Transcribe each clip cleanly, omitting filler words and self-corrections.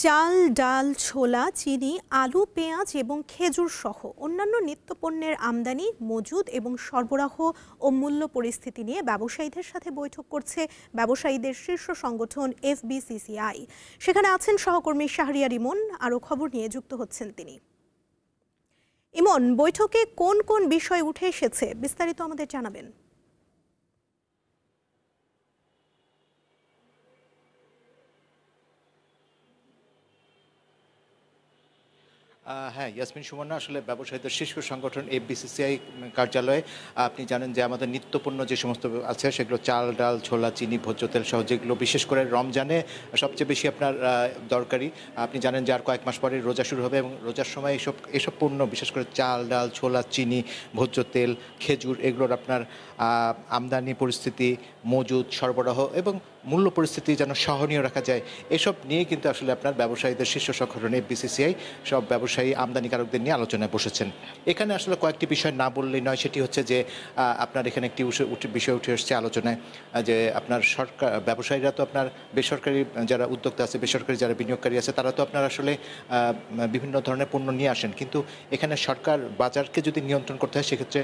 চাল, ডাল, ছোলা, চিনি, আলু, পেঁয়াজ এবং খেজুর সহ অন্যান্য নিত্যপণ্যের আমদানি, মজুদ এবং সরবরাহ ও মূল্য পরিস্থিতি নিয়ে ব্যবসায়ীদের সাথে বৈঠক করছে ব্যবসায়ীদের শীর্ষ সংগঠন এফবিসিসিআই। সেখানে আছেন সহকর্মী শাহরিয়ার ইমন। আরও খবর নিয়ে যুক্ত হচ্ছেন তিনি। ইমন, বৈঠকে কোন কোন বিষয় উঠে এসেছে বিস্তারিত আমাদের জানাবেন। হ্যাঁ, ইয়াসমিন সুমনা, আসলে ব্যবসায়ীদের শীর্ষ সংগঠন এফবিসিসিআই কার্যালয়ে আপনি জানেন যে আমাদের নিত্যপণ্য যে সমস্ত আছে সেগুলো চাল, ডাল, ছোলা, চিনি, ভোজ্য তেল সহ যেগুলো বিশেষ করে রমজানে সবচেয়ে বেশি আপনার দরকারি। আপনি জানেন যে আর কয়েক মাস পরে রোজা শুরু হবে এবং রোজার সময় এসব পণ্য বিশেষ করে চাল, ডাল, ছোলা, চিনি, ভোজ্য তেল, খেজুর এগুলোর আপনার আমদানি পরিস্থিতি, মজুদ, সরবরাহ এবং মূল্য পরিস্থিতি যেন সহনীয় রাখা যায়, এসব নিয়ে কিন্তু আসলে আপনার ব্যবসায়ীদের শীর্ষ সংগঠন এফবিসিসিআই সব ব্যবসায়ী আমদানিকারকদের নিয়ে আলোচনায় বসেছেন। এখানে আসলে কয়েকটি বিষয় না বললেই নয়, সেটি হচ্ছে যে আপনার এখানে একটি বিষয় উঠে এসছে আলোচনায় যে আপনার সরকার ব্যবসায়ীরা তো আপনার বেসরকারি যারা উদ্যোক্তা আছে, বেসরকারি যারা বিনিয়োগকারী আছে, তারা তো আপনার আসলে বিভিন্ন ধরনের পণ্য নিয়ে আসেন, কিন্তু এখানে সরকার বাজারকে যদি নিয়ন্ত্রণ করতে হয় সেক্ষেত্রে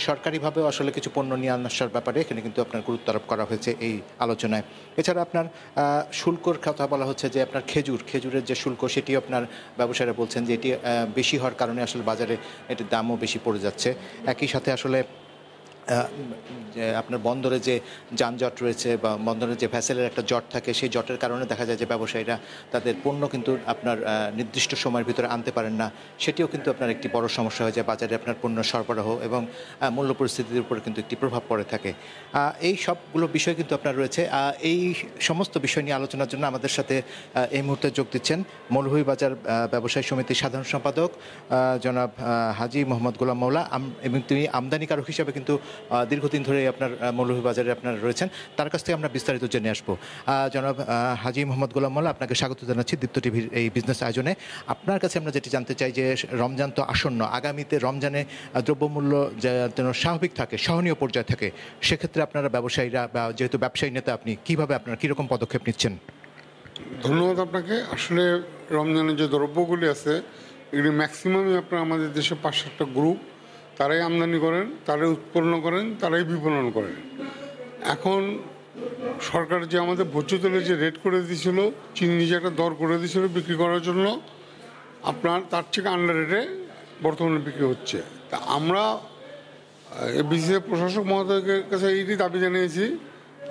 সরকারিভাবেও আসলে কিছু পণ্য নিয়ে আসার ব্যাপারে এখানে কিন্তু আপনার গুরুত্ব আরোপ করা হয়েছে এই আলোচনায়। এছাড়া আপনার শুল্কর কথা বলা হচ্ছে যে আপনার খেজুরের যে শুল্ক সেটিও আপনার ব্যবসায়ীরা বলছেন যে এটি বেশি হওয়ার কারণে আসলে বাজারে এটির দামও বেশি পড়ে যাচ্ছে। একই সাথে আসলে যে আপনার বন্দরে যে যানজট রয়েছে বা বন্দরে যে ভ্যাসেলের একটা জট থাকে, সেই জটের কারণে দেখা যায় যে ব্যবসায়ীরা তাদের পণ্য কিন্তু আপনার নির্দিষ্ট সময়ের ভিতরে আনতে পারেন না, সেটিও কিন্তু আপনার একটি বড় সমস্যা হয়ে যায় বাজারে আপনার পণ্য সরবরাহ এবং মূল্য পরিস্থিতির উপরে কিন্তু একটি প্রভাব পড়ে থাকে। এই সবগুলো বিষয় কিন্তু আপনার রয়েছে। এই সমস্ত বিষয় নিয়ে আলোচনার জন্য আমাদের সাথে এই মুহূর্তে যোগ দিচ্ছেন মৌলভীবাজার ব্যবসায়ী সমিতির সাধারণ সম্পাদক জনাব হাজী মোহাম্মদ গোলাম মওলা, এবং তিনি আমদানিকারক হিসাবে কিন্তু দীর্ঘদিন ধরে আপনার মৌলভীবাজারে আপনার রয়েছেন। তার কাছ থেকে আমরা বিস্তারিত জেনে আসবো। জনাব হাজী মোহাম্মদ গোলাম মওলা, আপনাকে স্বাগত জানাচ্ছি দীপ্ত টিভির এই বিজনেস আয়োজনে। আপনার কাছে আমরা যেটি জানতে চাই যে রমজান তো আসন্ন, আগামীতে রমজানে দ্রব্যমূল্য যেন স্বাভাবিক থাকে, সহনীয় পর্যায়ে থাকে, সেক্ষেত্রে আপনারা ব্যবসায়ীরা বা যেহেতু ব্যবসায়ী নেতা আপনি, কীভাবে আপনারা কীরকম পদক্ষেপ নিচ্ছেন? ধন্যবাদ আপনাকে। আসলে রমজানের যে দ্রব্যগুলি আছে এগুলি ম্যাক্সিমামই আপনার আমাদের দেশে 5-7টা গ্রুপ, তারাই আমদানি করেন, তারাই উৎপন্ন করেন, তারাই বিপণন করেন। এখন সরকার যে আমাদের ভোজ্য তেলের যে রেট করে দিয়েছিল, চিনি যে একটা দর করে দিয়েছিল বিক্রি করার জন্য, আপনার তার থেকে আন্ডার রেটে বর্তমানে বিক্রি হচ্ছে। তা আমরা বিসিসিআই প্রশাসক মহোদয়ের কাছে এইটি দাবি জানিয়েছি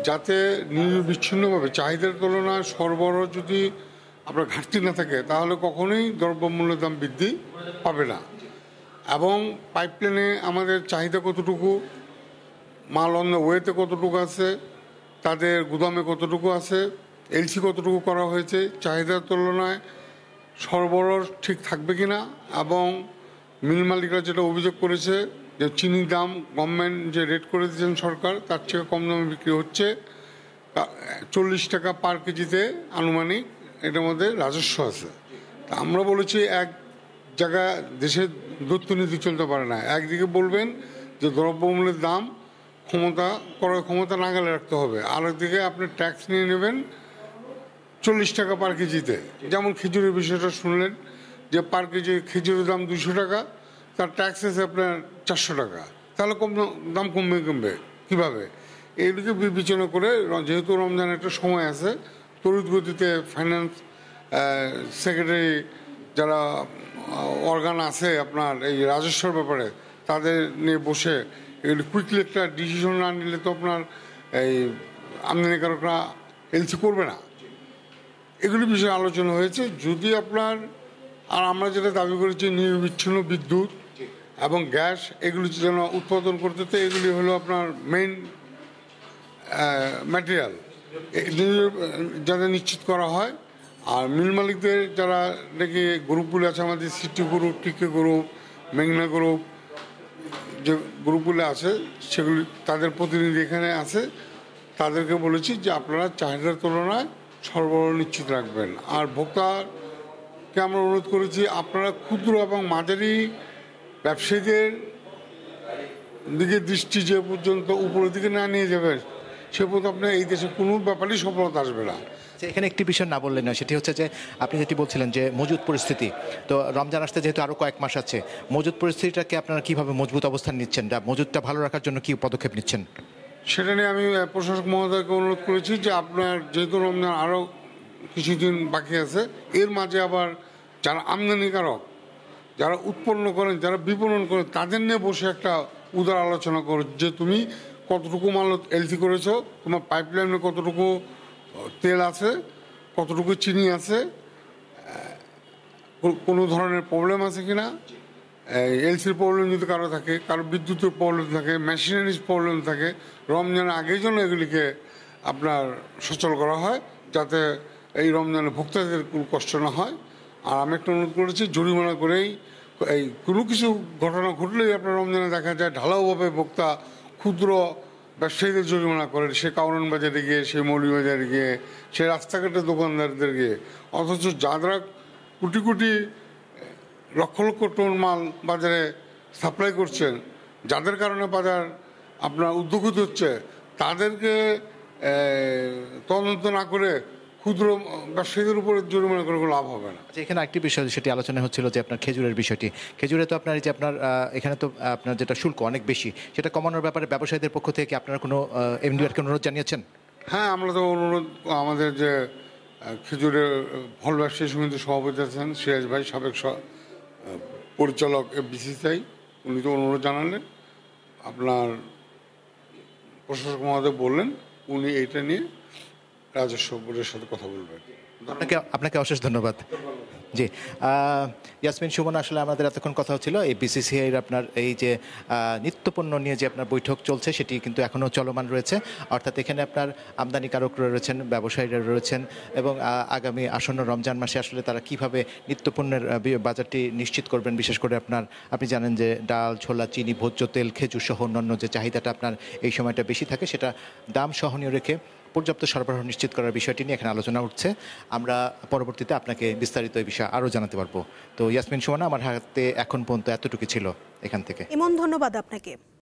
যাতে নিরবিচ্ছিন্নভাবে চাহিদার তুলনায় সরবরাহ যদি আপনার ঘাটতি না থাকে তাহলে কখনোই দ্রব্যমূল্যের দাম বৃদ্ধি পাবে না। এবং পাইপলাইনে আমাদের চাহিদা কতটুকু, মাল অন দ্য ওয়েতে কতটুকু আছে, তাদের গুদামে কতটুকু আছে, এলসি কতটুকু করা হয়েছে, চাহিদার তুলনায় সরবরাহ ঠিক থাকবে কি না, এবং মিল মালিকরা যেটা অভিযোগ করেছে যে চিনির দাম গভর্নমেন্ট যে রেট করে দিয়েছেন সরকার, তার থেকে কম দামে বিক্রি হচ্ছে, 40 টাকা পার কেজিতে আনুমানিক এটার মধ্যে রাজস্ব আছে। তা আমরা বলেছি এক জায়গায় দেশের দ্বৈতনীতি চলতে পারে না। একদিকে বলবেন যে দ্রব্যমূল্যের দাম ক্রয় ক্ষমতা নাগালে রাখতে হবে, আরেকদিকে আপনি ট্যাক্স নিয়ে নেবেন 40 টাকা পার কেজিতে। যেমন খেজুরের বিষয়টা শুনলেন যে পার কেজি খেজুরের দাম 200 টাকা, তার ট্যাক্স আছে আপনার 400 টাকা, তাহলে দাম কমবে কীভাবে? এইদিকে বিবেচনা করে যেহেতু রমজানের একটা সময় আছে, তড়িৎ গতিতে ফাইন্যান্স সেক্রেটারি যারা অর্গান আছে আপনার এই রাজস্বের ব্যাপারে, তাদের নিয়ে বসে এগুলি কুইকলি একটা ডিসিশন না নিলে তো আপনার এই আমদানিকারকরা এলসি করবে না। এগুলি বিষয়ে আলোচনা হয়েছে। যদি আপনার আর আমরা যেটা দাবি করেছি নিরবিচ্ছিন্ন বিদ্যুৎ এবং গ্যাস এগুলি যেন উৎপাদন করতে, তো এগুলি হলো আপনার মেইন ম্যাটেরিয়াল, যাতে নিশ্চিত করা হয়। আর মিল মালিকদের যারা নাকি গ্রুপগুলি আছে আমাদের, সিটি গ্রুপ, টিকে গ্রুপ, মেঘনা গ্রুপ, যে গ্রুপগুলো আছে সেগুলি তাদের প্রতিনিধি এখানে আছে, তাদেরকে বলেছি যে আপনারা চাহিদার তুলনায় সরবরাহ নিশ্চিত রাখবেন। আর ভোক্তাকে আমরা অনুরোধ করেছি আপনারা ক্ষুদ্র এবং মাঝারি ব্যবসায়ীদের দিকে দৃষ্টি যে পর্যন্ত উপরের দিকে না নিয়ে যাবেন সে পর্যন্ত আপনার এই দেশে কোনো ব্যাপারেই সফলতা আসবে না। আচ্ছা, এখানে একটি বিষয় না বললেন না, সেটি হচ্ছে যে আপনি যেটি বলছিলেন যে মজুদ পরিস্থিতি, তো রমজান আসতে যেহেতু আরও কয়েক মাস আছে, মজুদ পরিস্থিতিটাকে আপনারা কিভাবে মজবুত অবস্থান নিচ্ছেন, মজুদটা ভালো রাখার জন্য কি পদক্ষেপ নিচ্ছেন? সেটা নিয়ে আমি প্রশাসক মহোদয়কে অনুরোধ করেছি যে আপনার যেহেতু রমজান আরও কিছুদিন বাকি আছে, এর মাঝে আবার যারা আমদানিকারক, যারা উৎপন্ন করেন, যারা বিপণন করেন, তাদের নিয়ে বসে একটা উদার আলোচনা করো যে তুমি কতটুকু মাল এলসি করেছো, তোমার পাইপলাইনে কতটুকু তেল আছে, কতটুকু চিনি আছে, কোনো ধরনের প্রবলেম আছে কিনা, এলসির প্রবলেম যদি কারো থাকে, কারো বিদ্যুতের প্রবলেম থাকে, মেশিনারিজ প্রবলেম থাকে, রমজানের আগেই জন্য এগুলিকে আপনার সচল করা হয় যাতে এই রমজানে ভোক্তাদের কোনো কষ্ট না হয়। আর আমি একটা অনুরোধ করেছি, জরিমানা করেই এই কোনো কিছু ঘটনা ঘটলেই আপনার রমজানে দেখা যায় ঢালাওভাবে ভোক্তা ক্ষুদ্র ব্যবসায়ীদের জরিমানা করেন, সে কাউরান বাজারে গিয়ে, সে মৌলভীবাজারে গিয়ে, সে রাস্তাঘাটের দোকানদারদের গিয়ে, অথচ যারা কোটি কোটি লক্ষ লক্ষ টন মাল বাজারে সাপ্লাই করছেন, যাদের কারণে বাজার আপনার উদ্যোগিত হচ্ছে, তাদেরকে তদন্ত না করে ক্ষুদ্র ব্যবসায়ীদের উপরে জরিমানা করে কোনো লাভ হবে না। আচ্ছা, এখানে একটি বিষয় সেটি আলোচনা হচ্ছিল যে আপনার খেজুরের বিষয়টি, খেজুরে তো আপনার এই যে আপনার এখানে তো আপনার যেটা শুল্ক অনেক বেশি, সেটা কমানোর ব্যাপারে ব্যবসায়ীদের পক্ষ থেকে আপনারা কোনো এমডিআরকে অনুরোধ জানিয়েছেন? হ্যাঁ, আমরা তো অনুরোধ, আমাদের যে খেজুরের ফল ব্যবসায়ী সমিতির সভাপতি আছেন সিরাজ ভাই, সাবেক পরিচালক বিসিসিআই, উনি তো অনুরোধ জানালেন, আপনার প্রশাসক মহোদয় বললেন উনি এইটা নিয়ে রাজস্ব বোর্ডের সাথে কথা বলবেন। আপনাকে অশেষ ধন্যবাদ। জি, ইয়াসমিন সুমন, আসলে আমাদের এতক্ষণ কথা হচ্ছিল এই বিসিসিআইয়ের আপনার এই যে নিত্যপণ্য নিয়ে যে আপনার বৈঠক চলছে, সেটি কিন্তু এখনও চলমান রয়েছে। অর্থাৎ এখানে আপনার আমদানিকারকরা রয়েছেন, ব্যবসায়ীরা রয়েছেন, এবং আগামী আসন্ন রমজান মাসে আসলে তারা কিভাবে নিত্যপণ্যের বাজারটি নিশ্চিত করবেন। বিশেষ করে আপনি জানেন যে ডাল, ছোলা, চিনি, ভোজ্য তেল, খেজুর সহ অন্যান্য যে চাহিদাটা আপনার এই সময়টা বেশি থাকে, সেটা দাম সহনীয় রেখে পর্যাপ্ত সরবরাহ নিশ্চিত করার বিষয়টি নিয়ে এখানে আলোচনা উঠছে। আমরা পরবর্তীতে আপনাকে বিস্তারিত এই বিষয়ে আরও জানাতে পারবো। তো ইয়াসমিন সুমনা, আমার হাতে এখন পর্যন্ত এতটুকু ছিল এখান থেকে। ইমন, ধন্যবাদ আপনাকে।